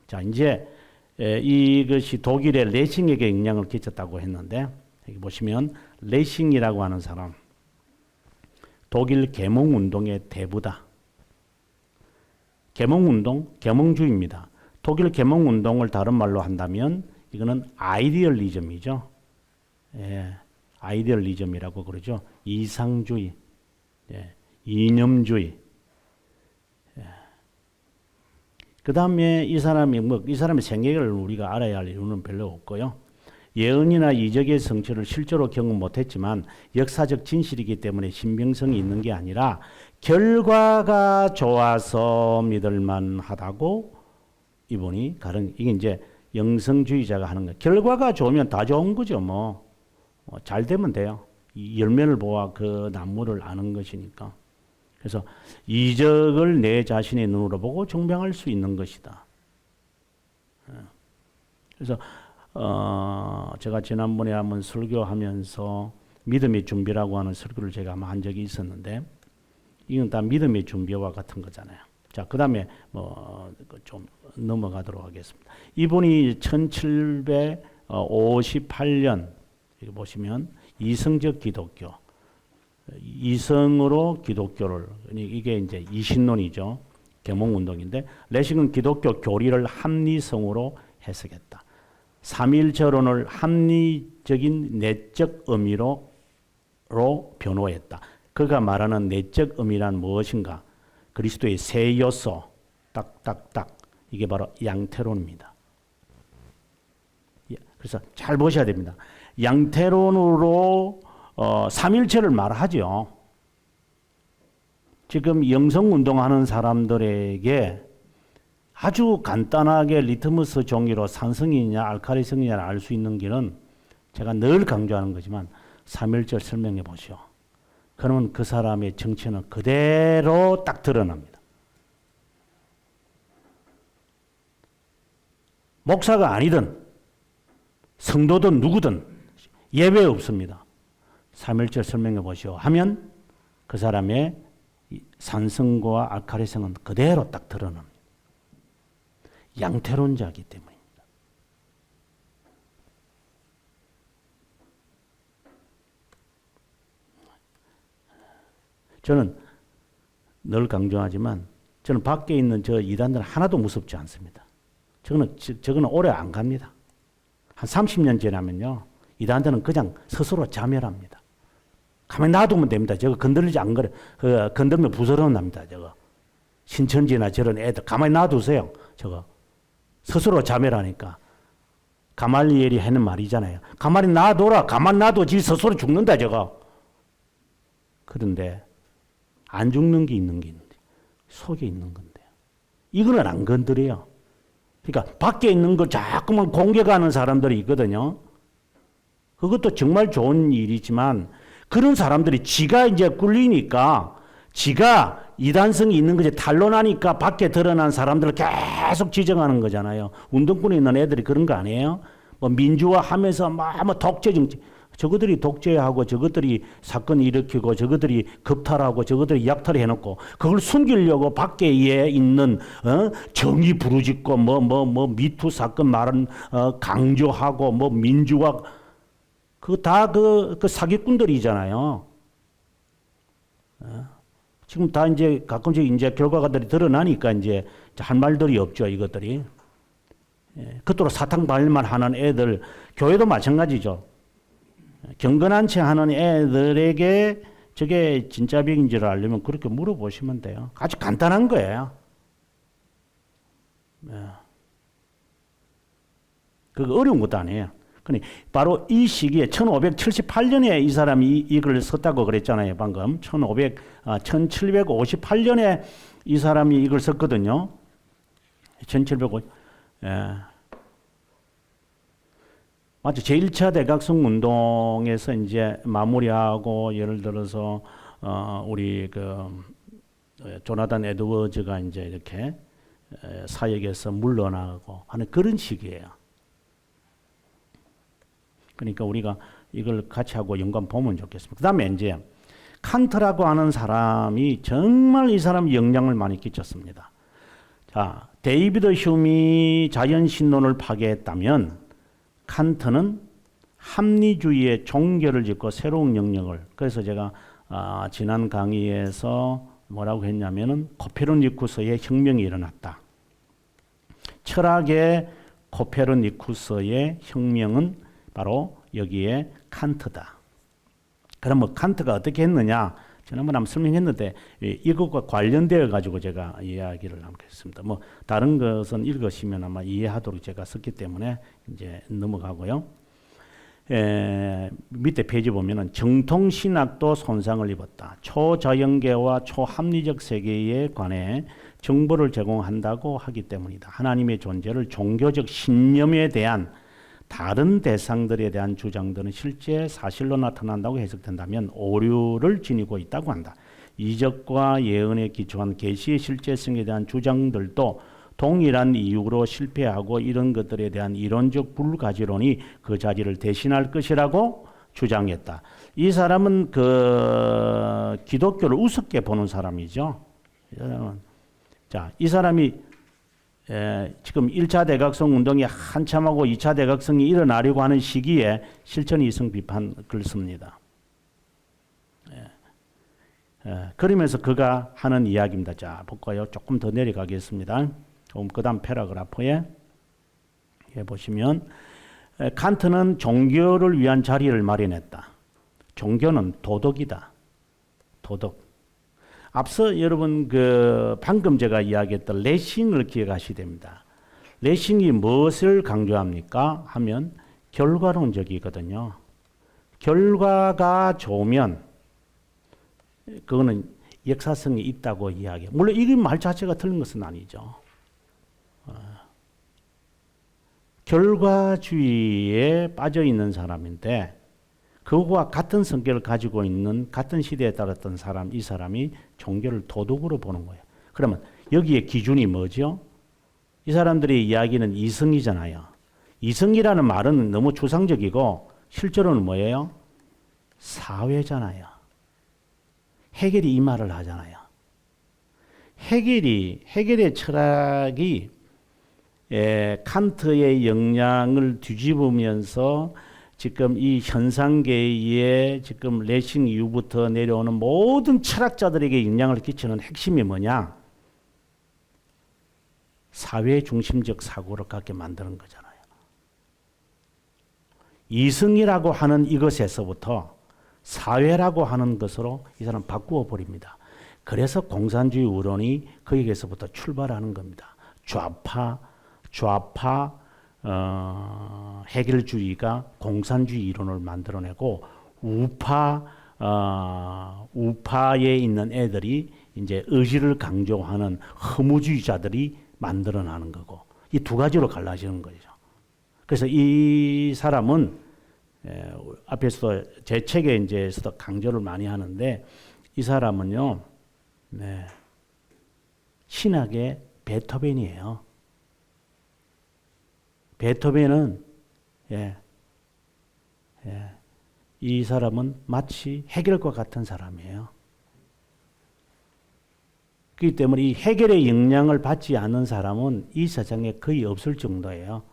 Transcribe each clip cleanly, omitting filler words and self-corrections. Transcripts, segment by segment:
자, 이제 이것이 독일의 레싱에게 영향을 끼쳤다고 했는데, 여기 보시면 레싱이라고 하는 사람, 독일 계몽운동의 대부다. 계몽운동, 계몽주의입니다. 독일 계몽운동을 다른 말로 한다면 이거는 아이디얼리즘이죠. 예, 아이디얼리즘이라고 그러죠. 이상주의, 예, 이념주의. 예. 그 다음에 이 사람의 생애를 우리가 알아야 할 이유는 별로 없고요. 예언이나 이적의 성취를 실제로 경험 못했지만 역사적 진실이기 때문에 신빙성이 있는 게 아니라 결과가 좋아서 믿을만하다고 이분이 이게 이제 영성주의자가 하는 거예요. 결과가 좋으면 다 좋은 거죠. 잘 되면 돼요. 이 열매를 보아 그 나무를 아는 것이니까. 그래서 이적을 내 자신의 눈으로 보고 증명할 수 있는 것이다. 그래서 제가 지난번에 한번 설교하면서 믿음의 준비라고 하는 설교를 제가 아마 한 적이 있었는데, 이건 다 믿음의 준비와 같은 거잖아요. 자, 그 다음에 좀 넘어가도록 하겠습니다. 이분이 1758년, 여기 보시면 이성적 기독교, 이성으로 기독교를, 이게 이제 이신론이죠. 계몽운동인데, 레싱은 기독교 교리를 합리성으로 해석했다. 삼일절론을 합리적인 내적 의미로 변호했다. 그가 말하는 내적 의미란 무엇인가? 그리스도의 세 요소, 딱딱딱. 이게 바로 양태론입니다. 그래서 잘 보셔야 됩니다. 양태론으로 삼일체를 말하죠. 지금 영성운동하는 사람들에게 아주 간단하게 리트머스 종이로 산성이냐 알칼리성이냐를 알 수 있는 길은 제가 늘 강조하는 거지만 삼일절 설명해 보시오. 그러면 그 사람의 정체는 그대로 딱 드러납니다. 목사가 아니든 성도든 누구든 예외 없습니다. 삼일절 설명해 보시오 하면 그 사람의 산성과 알칼리성은 그대로 딱 드러납니다. 양태론자이기 때문입니다. 저는 늘 강조하지만 저는 밖에 있는 저 이단들은 하나도 무섭지 않습니다. 저거는 오래 안 갑니다. 한 30년 지나면요. 이단들은 그냥 스스로 자멸합니다. 가만히 놔두면 됩니다. 저거 건들리지 안 그래. 건들면 부스러움 납니다. 저거. 신천지나 저런 애들 가만히 놔두세요. 저거. 스스로 자멸하니까. 가말리엘이 하는 말이잖아요. 가만히 놔둬라. 가만히 놔둬. 지 스스로 죽는다 저거. 그런데 안 죽는 게 있는데 속에 있는 건데요. 이거는 안 건드려요. 그러니까 밖에 있는 걸 자꾸만 공격하는 사람들이 있거든요. 그것도 정말 좋은 일이지만 그런 사람들이 지가 이제 꿀리니까 지가 이단성이 있는 것이 탄로나니까 밖에 드러난 사람들을 계속 지정하는 거잖아요. 운동권에 있는 애들이 그런 거 아니에요? 민주화하면서 독재 정치. 저것들이 독재하고 저것들이 사건 일으키고 저것들이 겁탈하고 저것들이 약탈해놓고 그걸 숨기려고 밖에 있는 정의 부르짖고 미투 사건 말은 강조하고 민주화 그거 다 그 사기꾼들이잖아요. 지금 다 이제 가끔씩 이제 결과가들이 드러나니까 이제 할 말들이 없죠, 이것들이. 그토록 사탕발만 하는 애들, 교회도 마찬가지죠. 경건한 채 하는 애들에게 저게 진짜 병인지를 알려면 그렇게 물어보시면 돼요. 아주 간단한 거예요. 그거 어려운 것도 아니에요. 근데 바로 이 시기에 1578년에 이 사람이 이 글을 썼다고 그랬잖아요. 방금 1758년에 이 사람이 이걸 썼거든요. 1750. 맞죠. 제1차 대각성 운동에서 이제 마무리하고 예를 들어서 우리 조나단 에드워즈가 이제 이렇게 사역에서 물러나고 하는 그런 시기예요. 그러니까 우리가 이걸 같이 하고 연관 보면 좋겠습니다. 그 다음에 이제 칸트라고 하는 사람이 정말 이 사람이 영향을 많이 끼쳤습니다. 데이비드 휴미 자연신론을 파괴했다면 칸트는 합리주의의 종결을 짓고 새로운 영역을, 그래서 제가 지난 강의에서 뭐라고 했냐면은 코페르니쿠스의 혁명이 일어났다. 철학의 코페르니쿠스의 혁명은 바로 여기에 칸트다. 그럼 뭐 칸트가 어떻게 했느냐? 지난번에 한번 설명했는데 이것과 관련되어 가지고 제가 이야기를 하겠습니다. 뭐 다른 것은 읽으시면 아마 이해하도록 제가 썼기 때문에 이제 넘어가고요. 밑에 페이지 보면은 정통 신학도 손상을 입었다. 초자연계와 초합리적 세계에 관해 정보를 제공한다고 하기 때문이다. 하나님의 존재를 종교적 신념에 대한 다른 대상들에 대한 주장들은 실제 사실로 나타난다고 해석된다면 오류를 지니고 있다고 한다. 이적과 예언에 기초한 계시의 실제성에 대한 주장들도 동일한 이유로 실패하고 이런 것들에 대한 이론적 불가지론이 그 자리를 대신할 것이라고 주장했다. 이 사람은 그 기독교를 우습게 보는 사람이죠. 이 사람이 지금 1차 대각성 운동이 한참하고 2차 대각성이 일어나려고 하는 시기에 실천 이성 비판 글 씁니다. 그러면서 그가 하는 이야기입니다. 자, 볼까요? 조금 더 내려가겠습니다. 그 다음 패러그래프에 보시면 칸트는 종교를 위한 자리를 마련했다. 종교는 도덕이다. 도덕. 앞서 여러분 방금 제가 이야기했던 레싱을 기억하셔야 됩니다. 레싱이 무엇을 강조합니까? 하면 결과론적이거든요. 결과가 좋으면 그거는 역사성이 있다고 이야기해요. 물론 이 말 자체가 틀린 것은 아니죠. 결과주의에 빠져 있는 사람인데 그와 같은 성격을 가지고 있는 같은 시대에 따랐던 사람, 이 사람이 종교를 도덕으로 보는 거예요. 그러면 여기에 기준이 뭐죠? 이 사람들의 이야기는 이성이잖아요. 이성이라는 말은 너무 추상적이고 실제로는 뭐예요? 사회잖아요. 헤겔이 이 말을 하잖아요. 헤겔의 철학이 칸트의 영향을 뒤집으면서 지금 이 현상계의 지금 레싱 이후부터 내려오는 모든 철학자들에게 영향을 끼치는 핵심이 뭐냐? 사회 중심적 사고를 갖게 만드는 거잖아요. 이성이라고 하는 이것에서부터 사회라고 하는 것으로 이 사람 바꾸어 버립니다. 그래서 공산주의 우론이 거기에서부터 출발하는 겁니다. 좌파 헤겔주의가 공산주의 이론을 만들어내고 우파에 있는 애들이 이제 의지를 강조하는 허무주의자들이 만들어나는 거고 이 두 가지로 갈라지는 거죠. 그래서 이 사람은 앞에서도 제 책에 이제서도 강조를 많이 하는데 이 사람은요, 신학의 베토벤이에요. 베토벤은 이 사람은 마치 헤겔과 같은 사람이에요. 그렇기 때문에 이 헤겔의 영향을 받지 않는 사람은 이 세상에 거의 없을 정도예요.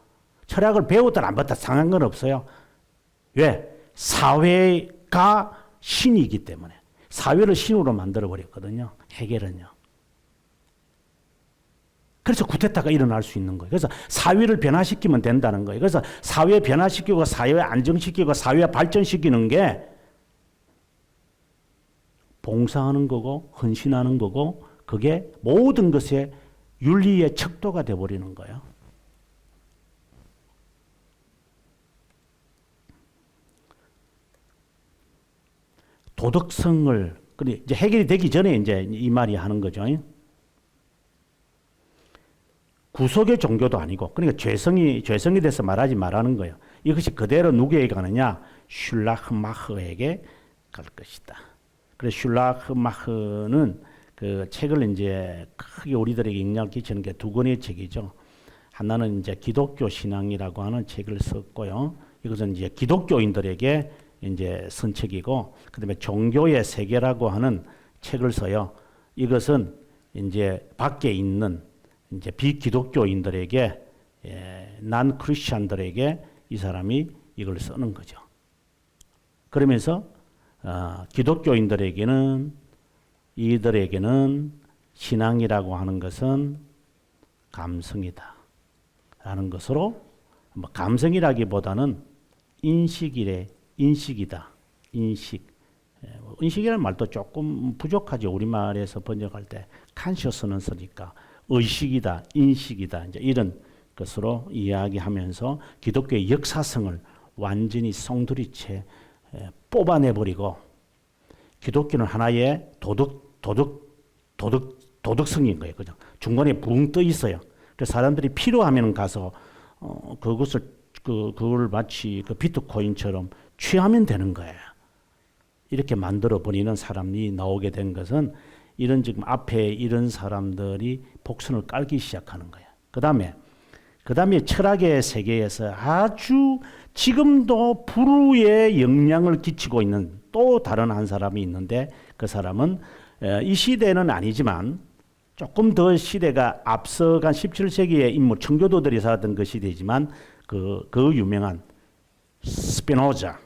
철학을 배웠든 안 배웠든 상관은 없어요. 왜? 사회가 신이기 때문에. 사회를 신으로 만들어버렸거든요. 헤겔은요. 그래서 쿠데타가 일어날 수 있는 거예요. 그래서 사회를 변화시키면 된다는 거예요. 그래서 사회 변화시키고 사회 안정시키고 사회 발전시키는 게 봉사하는 거고 헌신하는 거고 그게 모든 것의 윤리의 척도가 되어버리는 거예요. 도덕성을 이제 해결이 되기 전에 이제 이 말이 하는 거죠. 구속의 종교도 아니고, 그러니까 죄성이 돼서 말하지 말라는 거예요. 이것이 그대로 누구에게 가느냐? 슐라흐마흐에게 갈 것이다. 그래서 슐라흐마흐는 그 책을 이제 크게 우리들에게 영향을 끼치는 게 두 권의 책이죠. 하나는 이제 기독교 신앙이라고 하는 책을 썼고요. 이것은 이제 기독교인들에게 이제 쓴 책이고, 그다음에 종교의 세계라고 하는 책을 써요. 이것은 이제 밖에 있는 이제 비기독교인들에게 난 크리스천들에게 이 사람이 이걸 쓰는 거죠. 그러면서 기독교인들에게는 이들에게는 신앙이라고 하는 것은 감성이다 라는 것으로 감성이라기보다는 인식이다. 인식이라는 말도 조금 부족하죠. 우리말에서 번역할 때 consciousness니까 의식이다, 인식이다 이제 이런 것으로 이야기하면서 기독교의 역사성을 완전히 송두리째 뽑아내버리고 기독교는 하나의 도덕성인 거예요. 그죠? 중간에 붕 떠 있어요. 그래서 사람들이 필요하면 가서 그걸 마치 그 비트코인처럼 취하면 되는 거예요. 이렇게 만들어 버리는 사람이 나오게 된 것은 이런 지금 앞에 이런 사람들이 복선을 깔기 시작하는 거예요. 그다음에 철학의 세계에서 아주 지금도 불후에 영향을 끼치고 있는 또 다른 한 사람이 있는데 그 사람은 이 시대는 아니지만 조금 더 시대가 앞서간 17세기의 인물 청교도들이 살았던 그 시대지만 그 유명한 스피노자.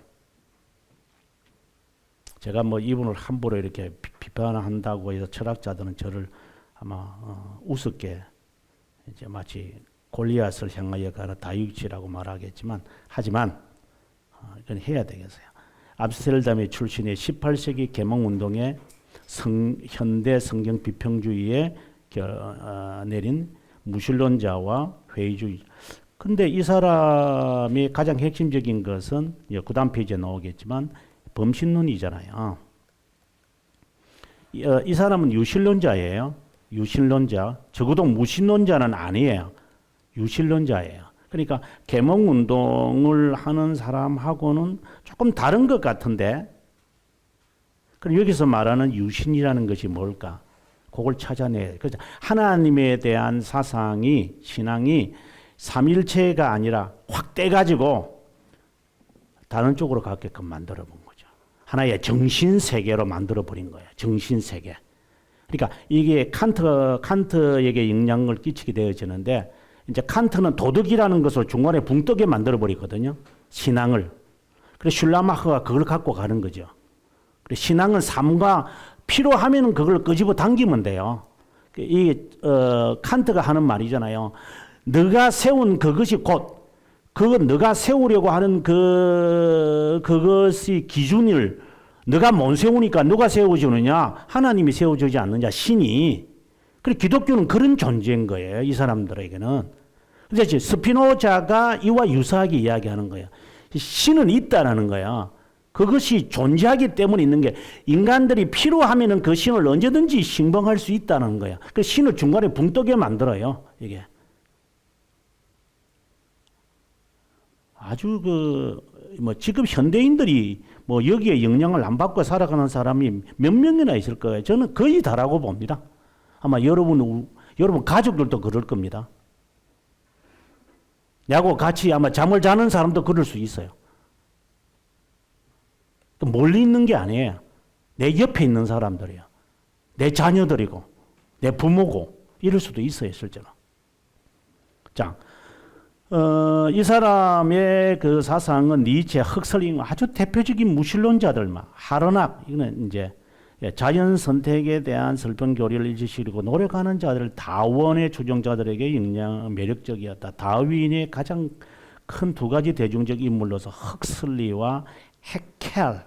제가 뭐 이분을 함부로 이렇게 비판한다고 해서 철학자들은 저를 아마 우습게 이제 마치 골리앗을 향하여 가는 다육치라고 말하겠지만 하지만 이건 해야 되겠어요. 암스테르담의 출신의 18세기 개몽운동의 현대 성경 비평주의에 내린 무신론자와 회의주의. 근데 이 사람의 가장 핵심적인 것은 그 다음 페이지에 나오겠지만 범신론이잖아요. 이 사람은 유신론자예요. 유신론자. 적어도 무신론자는 아니에요. 유신론자예요. 그러니까 계몽운동을 하는 사람하고는 조금 다른 것 같은데 그럼 여기서 말하는 유신이라는 것이 뭘까? 그걸 찾아내요. 그래서 하나님에 대한 사상이 신앙이 삼일체가 아니라 확 떼가지고 다른 쪽으로 가게끔 만들어 본 거죠. 하나의 정신세계로 만들어 버린 거예요. 정신세계. 그러니까 이게 칸트에게 영향을 끼치게 되어지는데 이제 칸트는 도덕이라는 것을 중간에 붕 뜨게 만들어 버리거든요. 신앙을. 그래서 슐라마흐가 그걸 갖고 가는 거죠. 신앙은 삶과 필요하면 그걸 끄집어 당기면 돼요. 칸트가 하는 말이잖아요. 너가 세운 그것이 너가 세우려고 하는 그것이 기준을 너가 못 세우니까 누가 세워주느냐? 하나님이 세워주지 않느냐? 신이. 그리고 기독교는 그런 존재인 거예요. 이 사람들에게는. 그래서 스피노자가 이와 유사하게 이야기하는 거예요. 신은 있다라는 거야. 그것이 존재하기 때문에 있는 게 인간들이 필요하면은 그 신을 언제든지 신봉할 수 있다는 거야. 그 신을 중간에 붕 뜨게 만들어요. 이게. 아주 지금 현대인들이 여기에 영향을 안 받고 살아가는 사람이 몇 명이나 있을 거예요. 저는 거의 다라고 봅니다. 아마 여러분 가족들도 그럴 겁니다. 나하고 같이 아마 잠을 자는 사람도 그럴 수 있어요. 멀리 있는 게 아니에요. 내 옆에 있는 사람들이에요. 내 자녀들이고, 내 부모고, 이럴 수도 있어요, 실제로. 자, 이 사람의 그 사상은 니체, 흑설링 아주 대표적인 무신론자들만, 하르낙, 이거는 이제 자연 선택에 대한 설평 교리를 일치시키고 노력하는 자들, 다원의 주종자들에게 매력적이었다. 다윈의 가장 큰 두 가지 대중적 인물로서 흑슬리와 헤켈,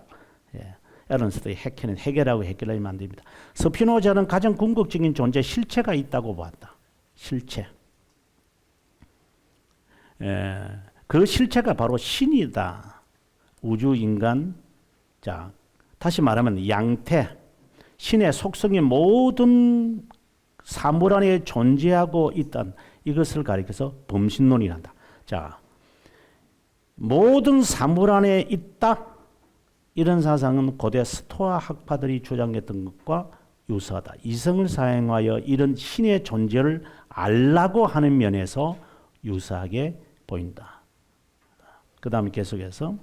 에런스트의 헤켈은 헤겔하고 헤켈라이 만듭니다. 스피노자는 가장 궁극적인 존재, 실체가 있다고 보았다. 실체. 그 실체가 바로 신이다. 우주, 인간. 자, 다시 말하면 양태. 신의 속성이 모든 사물 안에 존재하고 있다는 이것을 가리켜서 범신론이란다. 자, 모든 사물 안에 있다. 이런 사상은 고대 스토아 학파들이 주장했던 것과 유사하다. 이성을 사용하여 이런 신의 존재를 알라고 하는 면에서 유사하게 보인다. 그 다음에 계속해서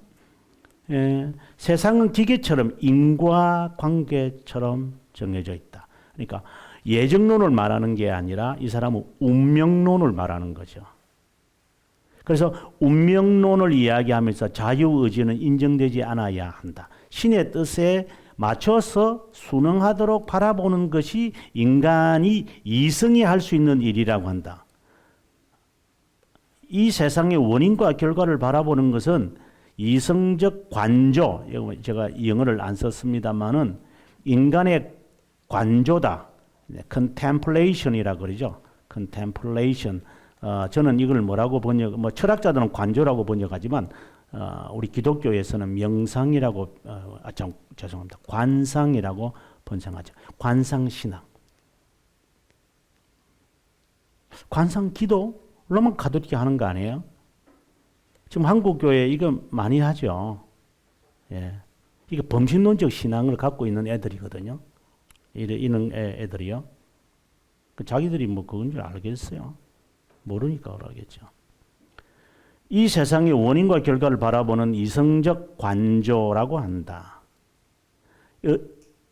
세상은 기계처럼 인과관계처럼 정해져 있다. 그러니까 예정론을 말하는 게 아니라 이 사람은 운명론을 말하는 거죠. 그래서 운명론을 이야기하면서 자유의지는 인정되지 않아야 한다. 신의 뜻에 맞춰서 순응하도록 바라보는 것이 인간이 이성이 할 수 있는 일이라고 한다. 이 세상의 원인과 결과를 바라보는 것은 이성적 관조, 제가 영어를 안 썼습니다만은 인간의 관조다. contemplation이라고 그러죠. contemplation. 저는 이걸 뭐라고 철학자들은 관조라고 번역하지만 우리 기독교에서는 명상이라고 죄송합니다. 관상이라고 번역하죠. 관상신앙. 관상 기도 로만 가톨릭이 하는 거 아니에요? 지금 한국 교회 이거 많이 하죠. 예. 이게 범신론적 신앙을 갖고 있는 애들이거든요. 이런 애들이요. 자기들이 뭐 그건 줄 알겠어요. 모르니까 그러겠죠. 이 세상의 원인과 결과를 바라보는 이성적 관조라고 한다.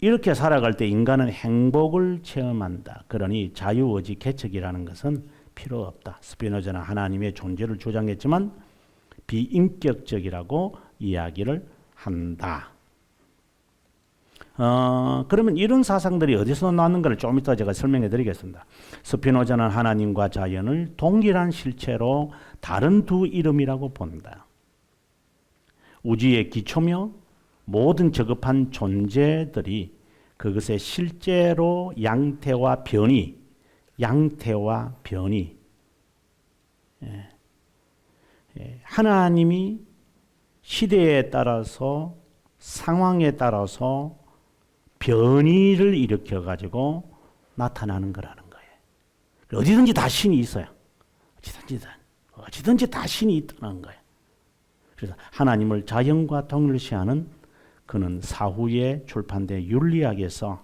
이렇게 살아갈 때 인간은 행복을 체험한다. 그러니 자유의지 개척이라는 것은 필요 없다. 스피노자는 하나님의 존재를 주장했지만 비인격적이라고 이야기를 한다. 그러면 이런 사상들이 어디서 나왔는가를 좀 이따 제가 설명해 드리겠습니다. 스피노자는 하나님과 자연을 동일한 실체로 다른 두 이름이라고 본다. 우주의 기초며 모든 저급한 존재들이 그것의 실제로 양태와 변이 하나님이 시대에 따라서 상황에 따라서 변이를 일으켜 가지고 나타나는 거라는 거예요. 어디든지 다 신이 있어요. 어디든지 다 신이 있다는 거예요. 그래서 하나님을 자연과 동일시하는 그는 사후에 출판된 윤리학에서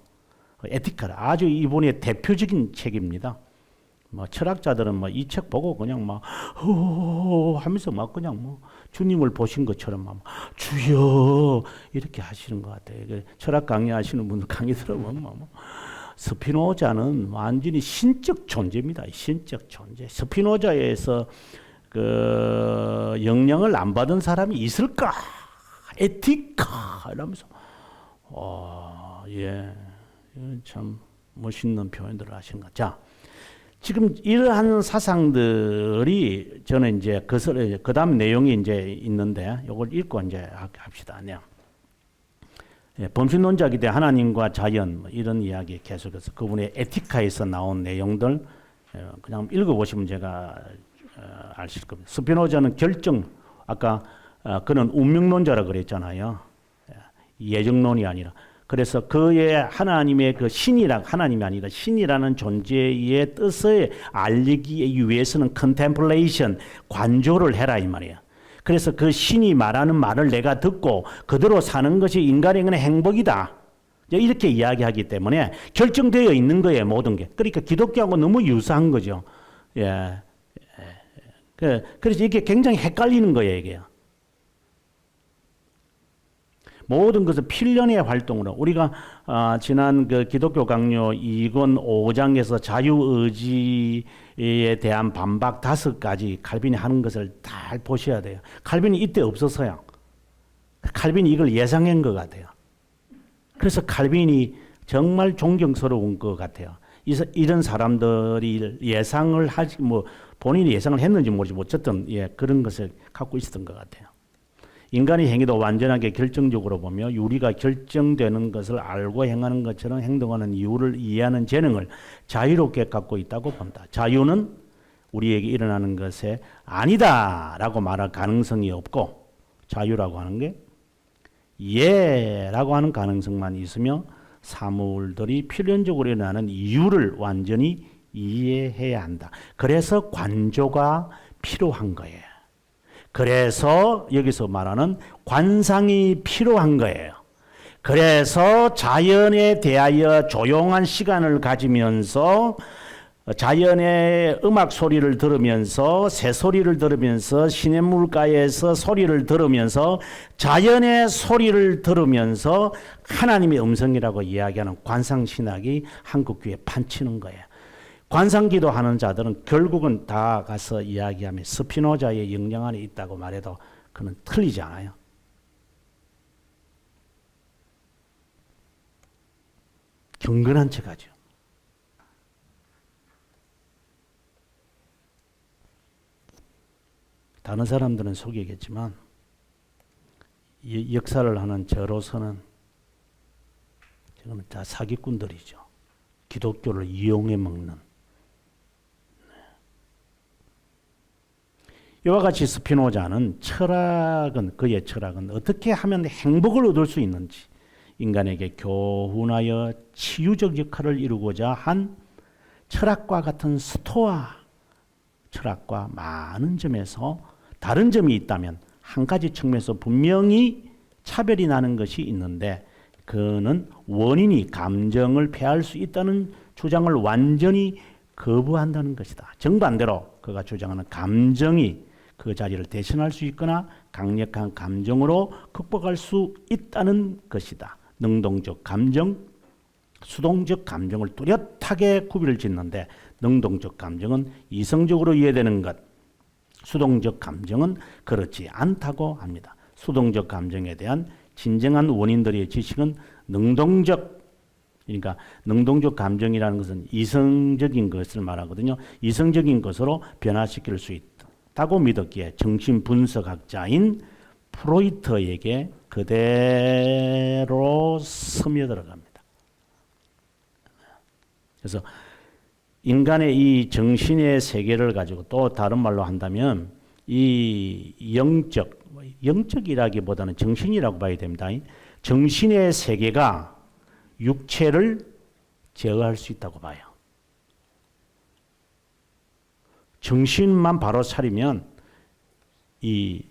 에티카를 아주 이번에 대표적인 책입니다. 뭐 철학자들은 뭐 이 책 보고 그냥 막 하면서 막 그냥 뭐 주님을 보신 것처럼 막 주여 이렇게 하시는 것 같아요. 철학 강의하시는 분들 강의 들어보면 뭐 스피노자는 완전히 신적 존재입니다. 신적 존재. 스피노자에서 그 영향을 안 받은 사람이 있을까? 에티카 이러면서 예, 참 멋있는 표현들을 하시는 것. 자. 지금 이러한 사상들이 저는 이제 그 다음 내용이 이제 있는데 이걸 읽고 이제 합시다. 예, 범신론자이기 때문에 하나님과 자연 이런 이야기 계속해서 그분의 에티카에서 나온 내용들 그냥 읽어보시면 제가 아실 겁니다. 스피노자는 아까 그는 운명론자라 그랬잖아요. 예정론이 아니라. 그래서 그의 하나님의 그 하나님이 아니라 신이라는 존재의 뜻을 알리기 위해서는 contemplation, 관조를 해라 이 말이에요. 그래서 그 신이 말하는 말을 내가 듣고 그대로 사는 것이 인간에게는 행복이다. 이렇게 이야기하기 때문에 결정되어 있는 거예요, 모든 게. 그러니까 기독교하고 너무 유사한 거죠. 예. 그래서 이게 굉장히 헷갈리는 거예요, 이게요. 모든 것을 필연의 활동으로 우리가 지난 그 기독교 강요 2권 5장에서 자유의지에 대한 반박 5가지 칼빈이 하는 것을 잘 보셔야 돼요. 칼빈이 이때 없었어요. 칼빈이 이걸 예상한 것 같아요. 그래서 칼빈이 정말 존경스러운 것 같아요. 이런 사람들이 예상을 하지 본인이 예상을 했는지 모르지만 어쨌든 그런 것을 갖고 있었던 것 같아요. 인간의 행위도 완전하게 결정적으로 보며 유리가 결정되는 것을 알고 행하는 것처럼 행동하는 이유를 이해하는 재능을 자유롭게 갖고 있다고 본다. 자유는 우리에게 일어나는 것에 아니다라고 말할 가능성이 없고 자유라고 하는 게 예라고 하는 가능성만 있으며 사물들이 필연적으로 일어나는 이유를 완전히 이해해야 한다. 그래서 관조가 필요한 거예요. 그래서 여기서 말하는 관상이 필요한 거예요. 그래서 자연에 대하여 조용한 시간을 가지면서 자연의 음악 소리를 들으면서 새 소리를 들으면서 시냇물가에서 소리를 들으면서 자연의 소리를 들으면서 하나님의 음성이라고 이야기하는 관상신학이 한국교회에 판치는 거예요. 관상기도 하는 자들은 결국은 다 가서 이야기하면 스피노자의 영향 안에 있다고 말해도 그는 틀리지 않아요. 경건한 척하죠. 다른 사람들은 속이겠지만 역사를 하는 저로서는 저는 다 사기꾼들이죠. 기독교를 이용해 먹는. 이와 같이 스피노자는 그의 철학은 어떻게 하면 행복을 얻을 수 있는지 인간에게 교훈하여 치유적 역할을 이루고자 한 철학과 같은 스토아 철학과 많은 점에서 다른 점이 있다면 한 가지 측면에서 분명히 차별이 나는 것이 있는데 그는 원인이 감정을 폐할 수 있다는 주장을 완전히 거부한다는 것이다. 정반대로 그가 주장하는 감정이 그 자리를 대신할 수 있거나 강력한 감정으로 극복할 수 있다는 것이다. 능동적 감정, 수동적 감정을 뚜렷하게 구별을 짓는데 능동적 감정은 이성적으로 이해되는 것, 수동적 감정은 그렇지 않다고 합니다. 수동적 감정에 대한 진정한 원인들의 지식은 능동적, 그러니까 능동적 감정이라는 것은 이성적인 것을 말하거든요. 이성적인 것으로 변화시킬 수 있다고 믿었기에 정신분석학자인 프로이트에게 그대로 스며들어갑니다. 그래서 인간의 이 정신의 세계를 가지고 또 다른 말로 한다면 이 영적이라기보다는 정신이라고 봐야 됩니다. 정신의 세계가 육체를 제어할 수 있다고 봐요. 정신만 바로 차리면 이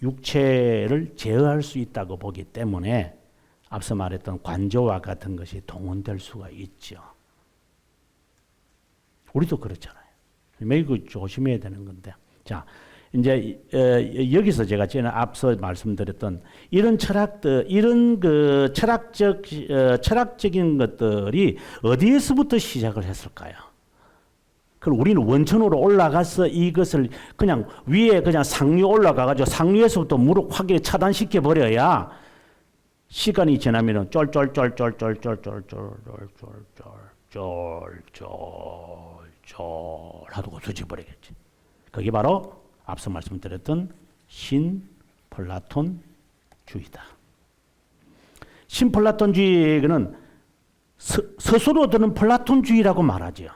육체를 제어할 수 있다고 보기 때문에 앞서 말했던 관조와 같은 것이 동원될 수가 있죠. 우리도 그렇잖아요. 매우 조심해야 되는 건데. 자, 이제 여기서 제가 전에 앞서 말씀드렸던 이런 철학들, 이런 그 철학적인 것들이 어디에서부터 시작을 했을까요? 그럼 우리는 원천으로 올라가서 이것을 그냥 위에 그냥 상류 올라가가지고 상류에서부터 무릎 확실히 차단시켜 버려야 시간이 지나면은 하고 뒤집어버리겠지. 그게 바로 앞서 말씀드렸던 신플라톤주의다. 신플라톤주의는 스스로 드는 플라톤주의라고 말하죠.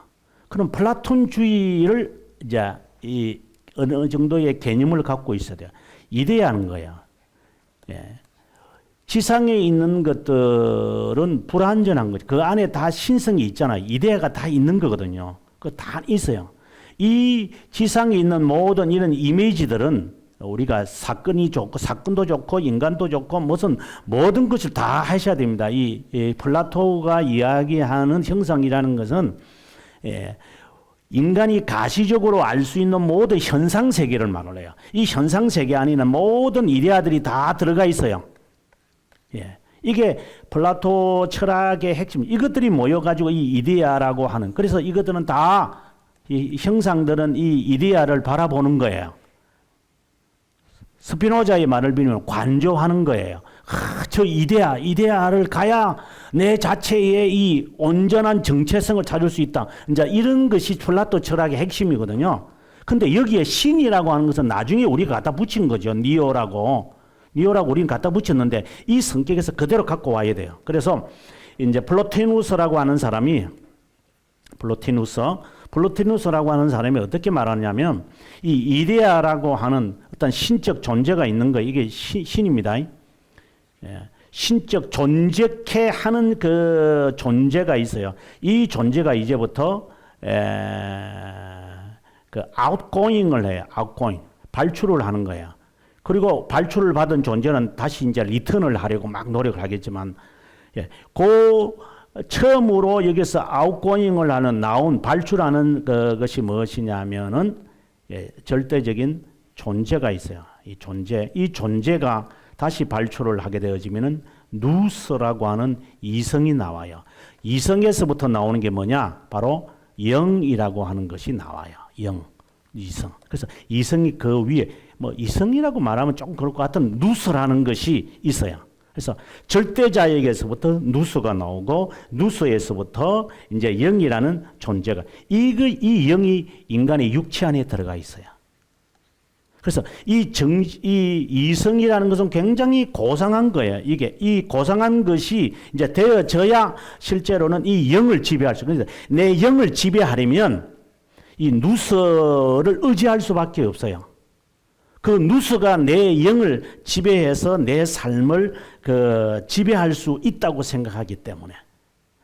그럼 플라톤주의를 이제 이 어느 정도의 개념을 갖고 있어야 돼요. 이데아는 거야. 예. 지상에 있는 것들은 불완전한 거죠. 그 안에 다 신성이 있잖아요. 이데아가 다 있는 거거든요. 그 다 있어요. 이 지상에 있는 모든 이런 이미지들은 우리가 사건이 좋고 사건도 좋고 인간도 좋고 무슨 모든 것을 다 하셔야 됩니다. 이 플라토가 이야기하는 형상이라는 것은 인간이 가시적으로 알 수 있는 모든 현상 세계를 말해요. 이 현상 세계 안에는 모든 이데아들이 다 들어가 있어요. 이게 플라토 철학의 핵심. 이것들이 모여가지고 이 이데아라고 하는. 그래서 이것들은 다 이 형상들은 이 이데아를 바라보는 거예요. 스피노자의 말을 빌면 관조하는 거예요. 저 이데아를 가야 내 자체의 이 온전한 정체성을 찾을 수 있다. 이제 이런 것이 플라토 철학의 핵심이거든요. 근데 여기에 신이라고 하는 것은 나중에 우리가 갖다 붙인 거죠. 니오라고 우리는 갖다 붙였는데 이 성격에서 그대로 갖고 와야 돼요. 그래서 이제 플로티누스라고 하는 사람이 플로티누스라고 하는 사람이 어떻게 말하냐면 이 이데아라고 하는 어떤 신적 존재가 있는 거 이게 신입니다. 신적 존재케 하는 그 존재가 있어요. 이 존재가 이제부터 그 outgoing을 해요. outgoing 발출을 하는 거예요. 그리고 발출을 받은 존재는 다시 이제 리턴을 하려고 막 노력을 하겠지만, 그 처음으로 여기서 아웃고잉을 하는 나온 발출하는 그것이 무엇이냐면은 절대적인 존재가 있어요. 이 존재가 다시 발출을 하게 되어지면은 누스라고 하는 이성이 나와요. 이성에서부터 나오는 게 뭐냐? 바로 영이라고 하는 것이 나와요. 영, 이성. 그래서 이성이 그 위에 뭐 이성이라고 말하면 조금 그럴 것 같은 누스라는 것이 있어요. 그래서 절대자에게서부터 누스가 나오고 누스에서부터 이제 영이라는 존재가 이 영이 인간의 육체 안에 들어가 있어요. 그래서 이 이성이라는 것은 굉장히 고상한 거예요. 이 고상한 것이 이제 되어져야 실제로는 이 영을 지배할 수 있어요. 내 영을 지배하려면 이 누스를 의지할 수밖에 없어요. 그 누스가 내 영을 지배해서 내 삶을 지배할 수 있다고 생각하기 때문에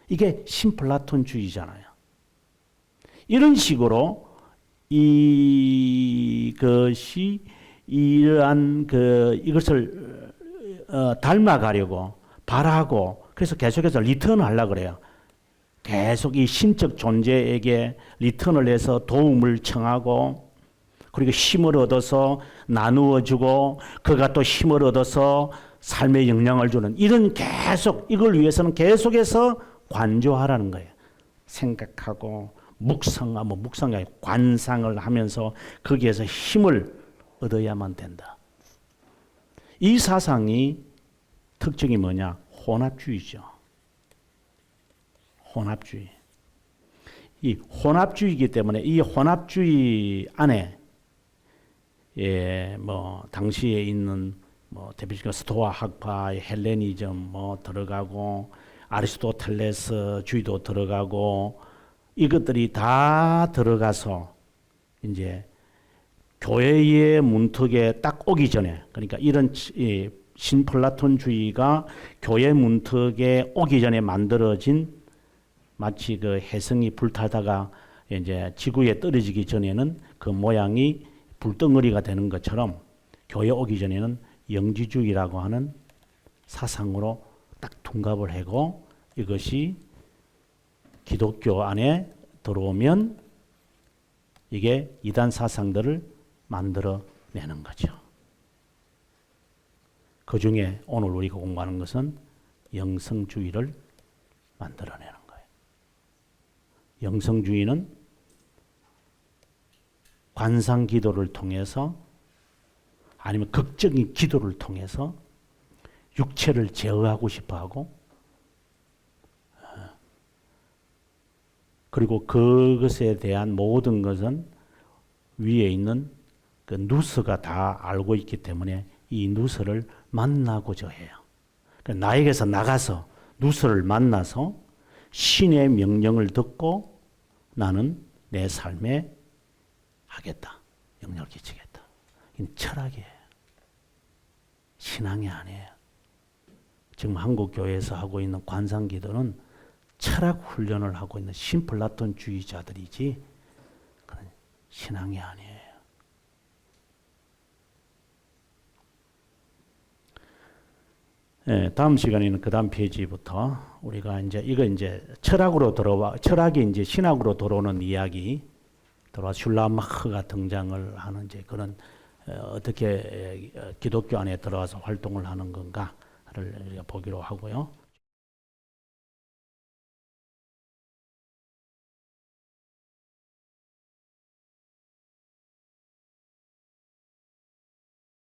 이게 신플라톤주의잖아요. 이런 식으로 이것이 이러한 이것을 닮아가려고 바라고 그래서 계속해서 리턴하려고 그래요. 계속 이 신적 존재에게 리턴을 해서 도움을 청하고 그리고 힘을 얻어서 나누어주고 그가 또 힘을 얻어서 삶에 영향을 주는 이런 계속 이걸 위해서는 계속해서 관조하라는 거예요. 생각하고 묵상하고 묵상이 관상을 하면서 거기에서 힘을 얻어야만 된다. 이 사상이 특징이 뭐냐? 혼합주의죠. 혼합주의. 이 혼합주의이기 때문에 이 혼합주의 안에 당시에 있는 대표적인 스토아 학파의 헬레니즘 들어가고 아리스토텔레스주의도 들어가고 이것들이 다 들어가서 이제 교회의 문턱에 딱 오기 전에 그러니까 이런 신플라톤주의가 교회 문턱에 오기 전에 만들어진 마치 그 혜성이 불타다가 이제 지구에 떨어지기 전에는 그 모양이 불덩어리가 되는 것처럼 교회 오기 전에는 영지주의라고 하는 사상으로 딱 둔갑을 하고 이것이 기독교 안에 들어오면 이게 이단 사상들을 만들어내는 거죠. 그 중에 오늘 우리가 공부하는 것은 영성주의를 만들어내는 거예요. 영성주의는 관상 기도를 통해서 아니면 극적인 기도를 통해서 육체를 제어하고 싶어 하고 그리고 그것에 대한 모든 것은 위에 있는 그 누스가 다 알고 있기 때문에 이 누스를 만나고자 해요. 그러니까 나에게서 나가서 누스를 만나서 신의 명령을 듣고 나는 내 삶에 하겠다. 영향을 끼치겠다. 이건 철학이에요. 신앙이 아니에요. 지금 한국 교회에서 하고 있는 관상 기도는 철학 훈련을 하고 있는 신플라톤주의자들이지 그런 신앙이 아니에요. 네, 다음 시간에는 그 다음 페이지부터 우리가 이제 철학이 이제 신학으로 들어오는 이야기, 슐라마흐가 등장을 하는 이제 그런 어떻게 기독교 안에 들어와서 활동을 하는 건가를 보기로 하고요.